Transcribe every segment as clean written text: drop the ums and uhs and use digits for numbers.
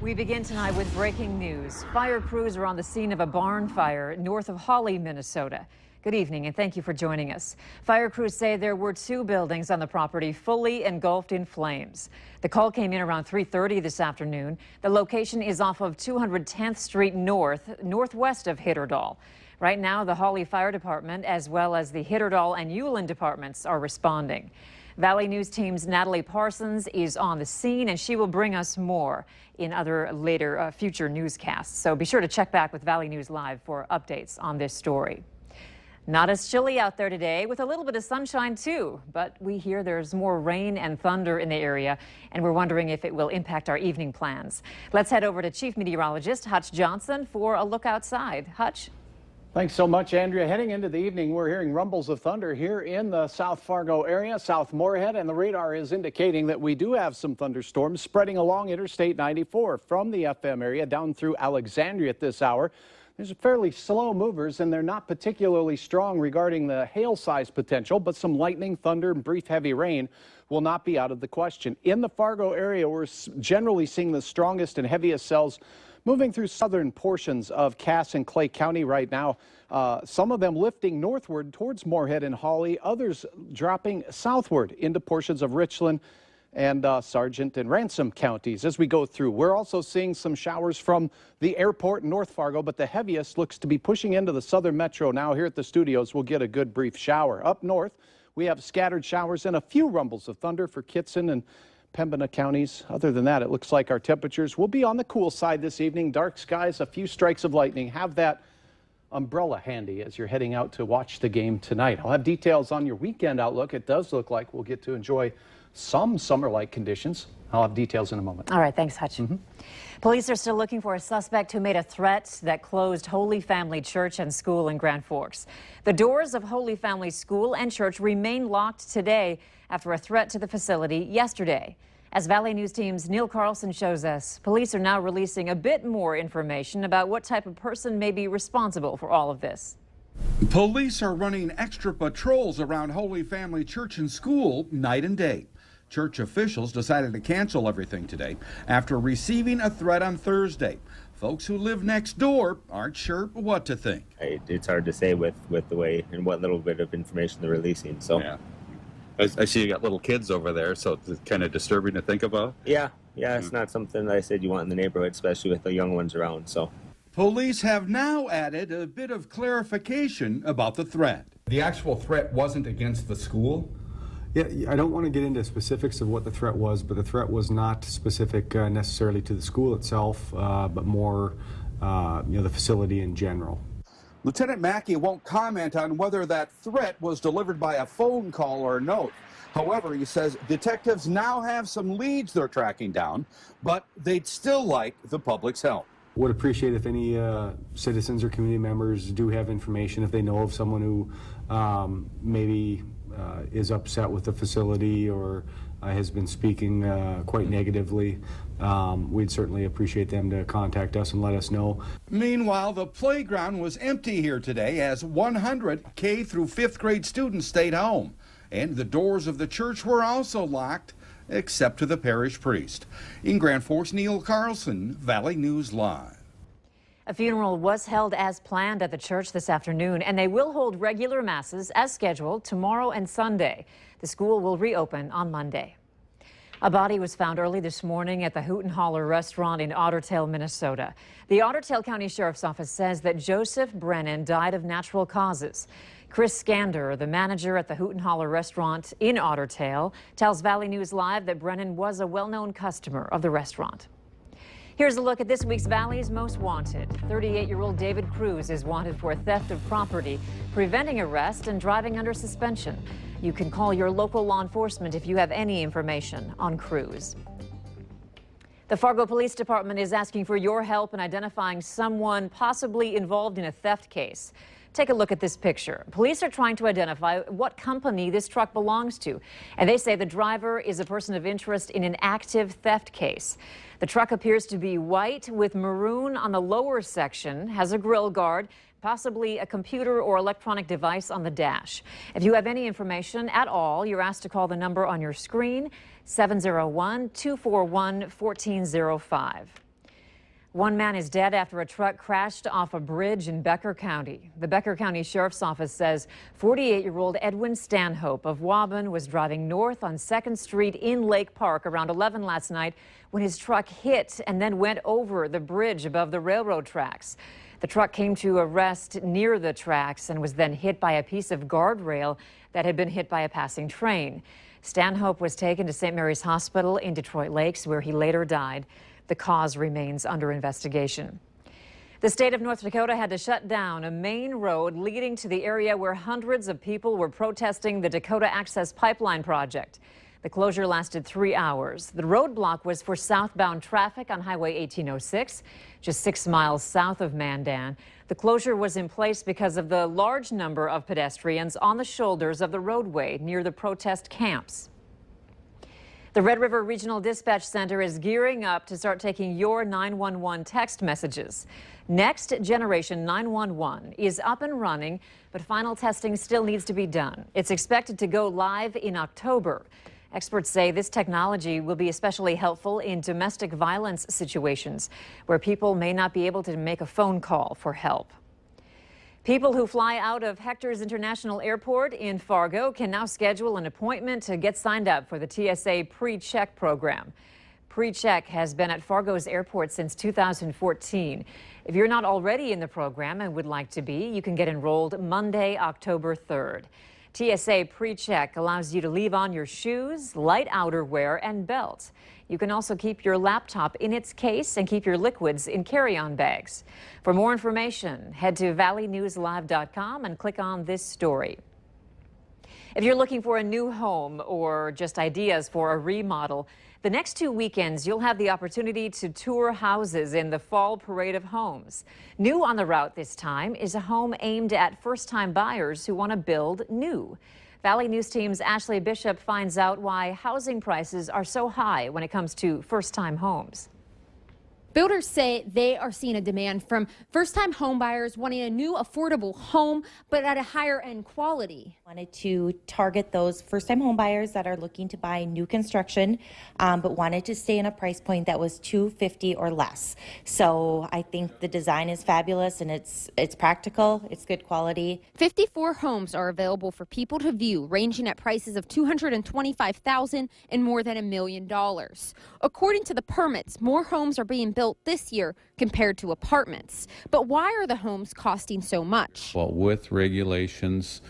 We begin tonight with breaking news. Fire crews are on the scene of a barn fire north of Hawley, Minnesota. Good evening and thank you for joining us. Fire crews say there were 2 buildings on the property fully engulfed in flames. The call came in around 3:30 this afternoon. The location is off of 210th Street northwest of Hitterdal. Right now, the Hawley Fire Department as well as the Hitterdal and Ulen departments are responding. Valley News Team's Natalie Parsons is on the scene, and she will bring us more in other future newscasts. So be sure to check back with Valley News Live for updates on this story. Not as chilly out there today, with a little bit of sunshine too, but we hear there's more rain and thunder in the area, and we're wondering if it will impact our evening plans. Let's head over to Chief Meteorologist Hutch Johnson for a look outside. Hutch? Thanks so much, Andrea. Heading into the evening, we're hearing rumbles of thunder here in the South Fargo area, South Moorhead, and the radar is indicating that we do have some thunderstorms spreading along Interstate 94 from the FM area down through Alexandria at this hour. There's fairly slow movers, and they're not particularly strong regarding the hail size potential, but some lightning, thunder, and brief heavy rain will not be out of the question. In the Fargo area, we're generally seeing the strongest and heaviest cells moving through southern portions of Cass and Clay County right now. Some of them lifting northward towards Moorhead and Hawley, others dropping southward into portions of Richland and Sargent and Ransom counties as we go through. We're also seeing some showers from the airport in North Fargo, but the heaviest looks to be pushing into the southern metro. Now here at the studios, we'll get a good brief shower. Up north, we have scattered showers and a few rumbles of thunder for Kitson and Pembina counties. Other than that, it looks like our temperatures will be on the cool side this evening. Dark skies, a few strikes of lightning. Have that umbrella handy as you're heading out to watch the game tonight. I'll have details on your weekend outlook. It does look like we'll get to enjoy some summer-like conditions. I'll have details in a moment. All right, thanks, Hutch. Police are still looking for a suspect who made a threat that closed Holy Family Church and School in Grand Forks. The doors of Holy Family School and Church remain locked today after a threat to the facility yesterday. As Valley News Team's Neil Carlson shows us, police are now releasing a bit more information about what type of person may be responsible for all of this. Police are running extra patrols around Holy Family Church and School night and day. Church officials decided to cancel everything today after receiving a threat on Thursday. Folks who live next door aren't sure what to think. It's hard to say with the way and what little bit of information they're releasing. So. Yeah. I see you got little kids over there, so it's kind of disturbing to think about. Yeah, it's not something that I said you want in the neighborhood, especially with the young ones around. So, police have now added a bit of clarification about the threat. The actual threat wasn't against the school. Yeah, I don't want to get into specifics of what the threat was, but the threat was not specific necessarily to the school itself, but more, the facility in general. Lieutenant Mackey won't comment on whether that threat was delivered by a phone call or a note. However, he says detectives now have some leads they're tracking down, but they'd still like the public's help. Would appreciate if any citizens or community members do have information, if they know of someone who maybe is upset with the facility or has been speaking quite negatively. We'd certainly appreciate them to contact us and let us know. Meanwhile, the playground was empty here today as 100 K through 5th grade students stayed home. And the doors of the church were also locked, except to the parish priest. In Grand Forks, Neil Carlson, Valley News Live. A funeral was held as planned at the church this afternoon, and they will hold regular masses as scheduled tomorrow and Sunday. The school will reopen on Monday. A body was found early this morning at the Hoot and Holler restaurant in Otter, Minnesota. The Otter County Sheriff's Office says that Joseph Brennan died of natural causes. Chris Scander, the manager at the Hoot and Holler restaurant in Otter, tells Valley News Live that Brennan was a well-known customer of the restaurant. Here's a look at this week's Valley's Most Wanted. 38-year-old David Cruz is wanted for theft of property, preventing arrest, and driving under suspension. You can call your local law enforcement if you have any information on Cruz. The Fargo Police Department is asking for your help in identifying someone possibly involved in a theft case. Take a look at this picture. Police are trying to identify what company this truck belongs to, and they say the driver is a person of interest in an active theft case. The truck appears to be white with maroon on the lower section, has a grill guard, possibly a computer or electronic device on the dash. If you have any information at all, you're asked to call the number on your screen, 701-241-1405. One man is dead after a truck crashed off a bridge in Becker County. The Becker County Sheriff's Office says 48-year-old Edwin Stanhope of Waubun was driving north on 2nd Street in Lake Park around 11 last night when his truck hit and then went over the bridge above the railroad tracks. The truck came to a rest near the tracks and was then hit by a piece of guardrail that had been hit by a passing train. Stanhope was taken to St. Mary's Hospital in Detroit Lakes, where he later died. The cause remains under investigation. The state of North Dakota had to shut down a main road leading to the area where hundreds of people were protesting the Dakota Access Pipeline project. The closure lasted 3 hours. The roadblock was for southbound traffic on Highway 1806, just 6 miles south of Mandan. The closure was in place because of the large number of pedestrians on the shoulders of the roadway near the protest camps. The Red River Regional Dispatch Center is gearing up to start taking your 911 text messages. Next Generation 911 is up and running, but final testing still needs to be done. It's expected to go live in October. Experts say this technology will be especially helpful in domestic violence situations where people may not be able to make a phone call for help. People who fly out of Hector's International Airport in Fargo can now schedule an appointment to get signed up for the TSA PreCheck program. PreCheck has been at Fargo's airport since 2014. If you're not already in the program and would like to be, you can get enrolled Monday, October 3rd. TSA PreCheck allows you to leave on your shoes, light outerwear, and belt. You can also keep your laptop in its case and keep your liquids in carry-on bags. For more information, head to valleynewslive.com and click on this story. If you're looking for a new home or just ideas for a remodel, the next 2 weekends you'll have the opportunity to tour houses in the Fall Parade of Homes. New on the route this time is a home aimed at first-time buyers who want to build new. Valley News Team's Ashley Bishop finds out why housing prices are so high when it comes to first-time homes. Builders say they are seeing a demand from first-time home buyers wanting a new affordable home, but at a higher end quality. Wanted to target those first-time home buyers that are looking to buy new construction, but wanted to stay in a price point that was $250 or less. So I think the design is fabulous and it's practical, it's good quality. 54 homes are available for people to view, ranging at prices of $225,000 and more than $1 million. According to the permits, more homes are being built this year compared to apartments. But why are the homes costing so much? Well, with regulations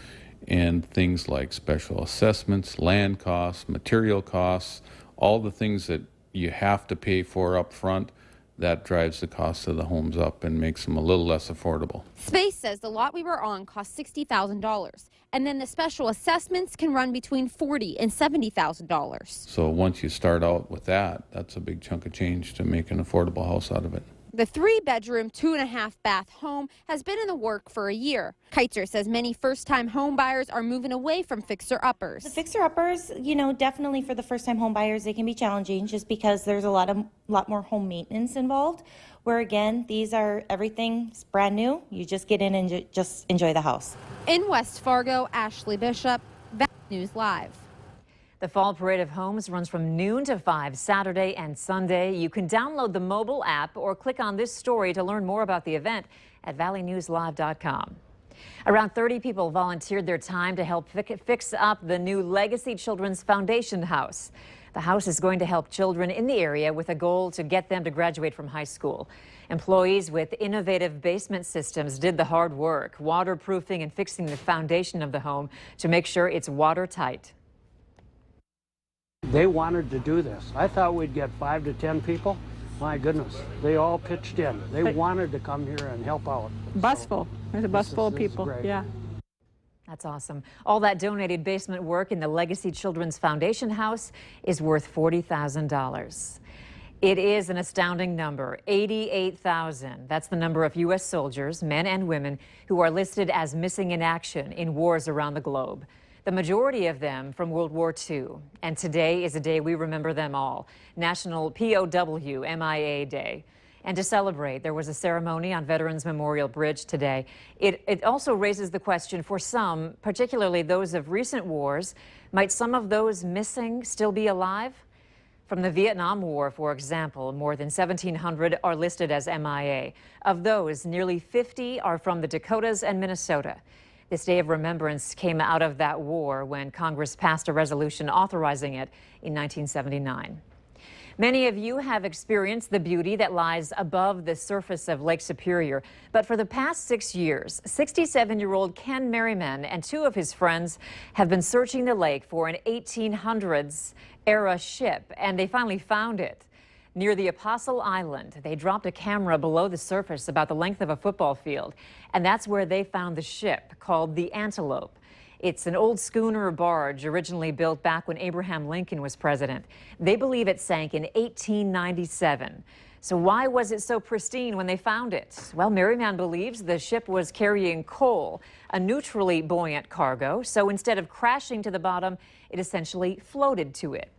and things like special assessments, land costs, material costs, all the things that you have to pay for up front, that drives the cost of the homes up and makes them a little less affordable. Space says the lot we were on cost $60,000, and then the special assessments can run between $40,000 and $70,000. So once you start out with that, that's a big chunk of change to make an affordable house out of it. The 3-bedroom, 2.5-bath home has been in the work for a year. Keitzer says many first-time home buyers are moving away from fixer-uppers. The fixer-uppers, definitely for the first-time home buyers, they can be challenging just because there's a lot more home maintenance involved. Where again, these are everything's brand new. You just get in and just enjoy the house. In West Fargo, Ashley Bishop, Valley News Live. The Fall Parade of Homes runs from noon to 5 Saturday and Sunday. You can download the mobile app or click on this story to learn more about the event at valleynewslive.com. Around 30 people volunteered their time to help fix up the new Legacy Children's Foundation house. The house is going to help children in the area with a goal to get them to graduate from high school. Employees with innovative basement systems did the hard work, waterproofing and fixing the foundation of the home to make sure it's watertight. They wanted to do this. I thought we'd get 5 to 10 people. My goodness, they all pitched in. They wanted to come here and help out. Bus full. There's a bus full of people. Yeah. That's awesome. All that donated basement work in the Legacy Children's Foundation house is worth $40,000. It is an astounding number, 88,000. That's the number of U.S. soldiers, men and women, who are listed as missing in action in wars around the globe. The majority of them from World War II. And today is a day we remember them all, National POWMIA Day. And to celebrate, there was a ceremony on Veterans Memorial Bridge today. It also raises the question for some, particularly those of recent wars, might some of those missing still be alive? From the Vietnam War, for example, more than 1,700 are listed as MIA. Of those, nearly 50 are from the Dakotas and Minnesota. This day of remembrance came out of that war when Congress passed a resolution authorizing it in 1979. Many of you have experienced the beauty that lies above the surface of Lake Superior. But for the past 6 years, 67-year-old Ken Merriman and two of his friends have been searching the lake for an 1800s-era ship, and they finally found it. Near the Apostle Island, they dropped a camera below the surface about the length of a football field, and that's where they found the ship, called the Antelope. It's an old schooner or barge originally built back when Abraham Lincoln was president. They believe it sank in 1897. So why was it so pristine when they found it? Well, Merriman believes the ship was carrying coal, a neutrally buoyant cargo, so instead of crashing to the bottom, it essentially floated to it.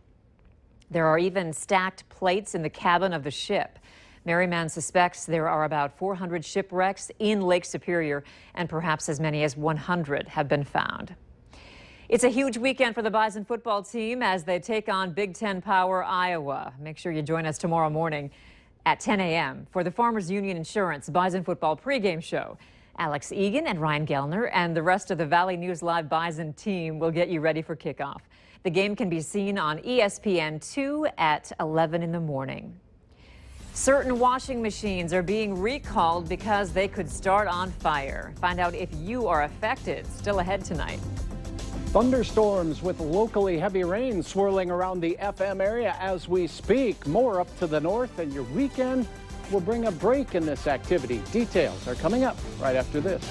There are even stacked plates in the cabin of the ship. Merriman suspects there are about 400 shipwrecks in Lake Superior, and perhaps as many as 100 have been found. It's a huge weekend for the Bison football team as they take on Big Ten power Iowa. Make sure you join us tomorrow morning at 10 a.m. for the Farmers Union Insurance Bison football pregame show. Alex Egan and Ryan Gellner and the rest of the Valley News Live Bison team will get you ready for kickoff. The game can be seen on ESPN2 at 11 in the morning. Certain washing machines are being recalled because they could start on fire. Find out if you are affected. Still ahead tonight. Thunderstorms with locally heavy rain swirling around the FM area as we speak. More up to the north, and your weekend will bring a break in this activity. Details are coming up right after this.